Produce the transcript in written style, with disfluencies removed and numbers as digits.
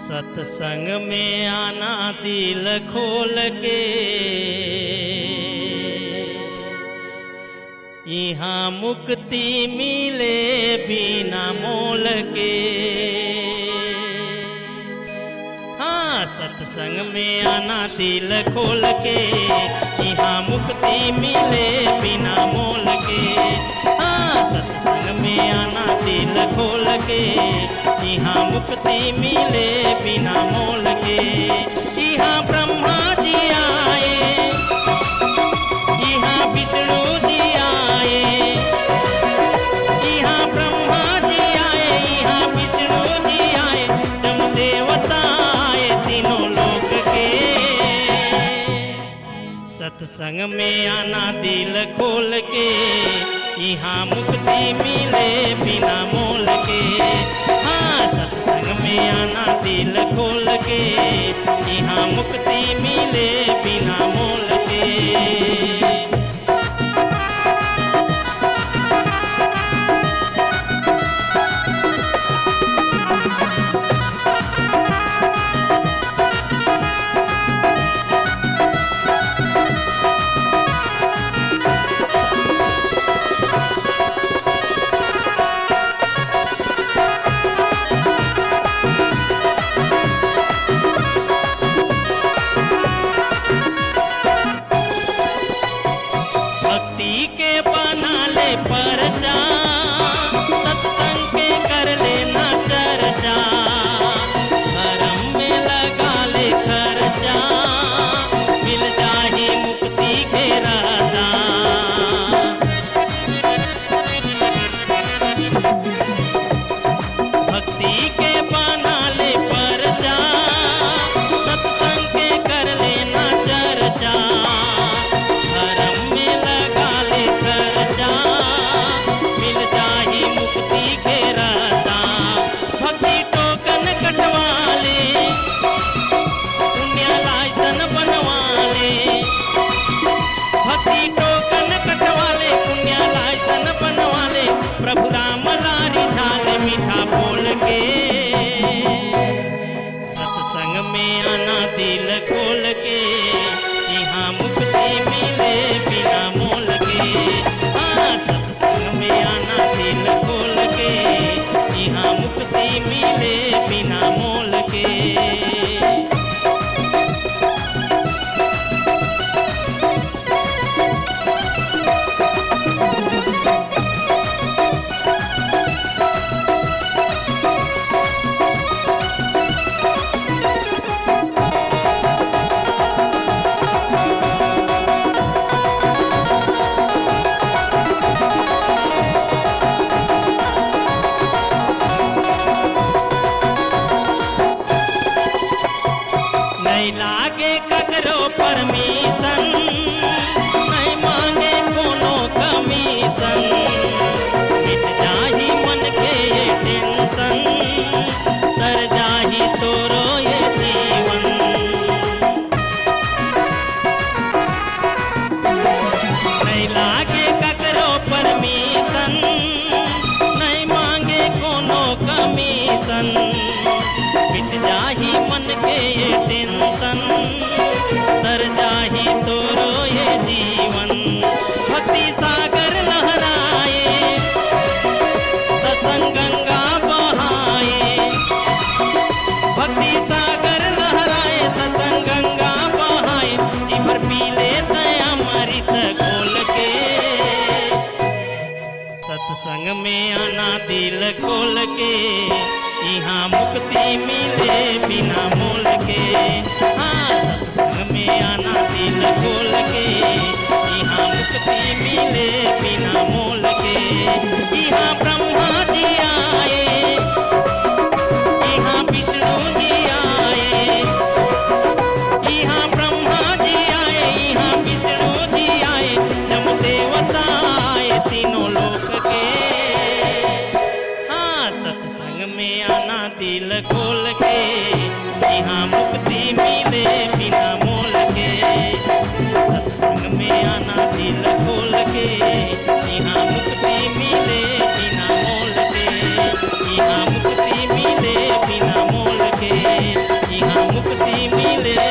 सत्संग में आना दिल खोल के, यहाँ मुक्ति मिले बिना मोल के। हाँ, सत्संग में आना दिल खोल के, यहाँ मुक्ति मिले बिना मोल के। हाँ, सत्संग में आना दिल खोल के, यहाँ मुक्ति मिले बिना मोल के। यहाँ ब्रह्मा जी आए, यहाँ विष्णु जी आए, यहाँ ब्रह्मा जी आए, यहाँ विष्णु जी आए, जम देवता आए तीनों लोक के। सत्संग में आना दिल खोल के, यहाँ मुक्ति मिले बिना मोल के। हाँ, सत्संग में आना दिल खोल के, यहाँ मुक्ति मिले बिना मोल के। सत्संग में आना दिल खोल के, यहाँ मुक्ति मिले बिना मोल के। हाँ, सत्संग में आना दिल खोल के, यहाँ मुक्ति मिले बिना मोल के। यहाँ ब्रह्मा जी आए, यहाँ विष्णु जी आए, यहाँ ब्रह्मा जी आए, यहाँ विष्णु जी आए, जम देवता आए तीनों लोक के। हाँ, सत्संग में आना दिल खोल के, यहाँ मुक्ति मिले बिना मोल के। सत्संग में आना दिल खोल के, यहाँ मुक्ति मिले बिना मोल के। यहाँ मुक्ति मिले बिना मोल के। मुक्ति मिले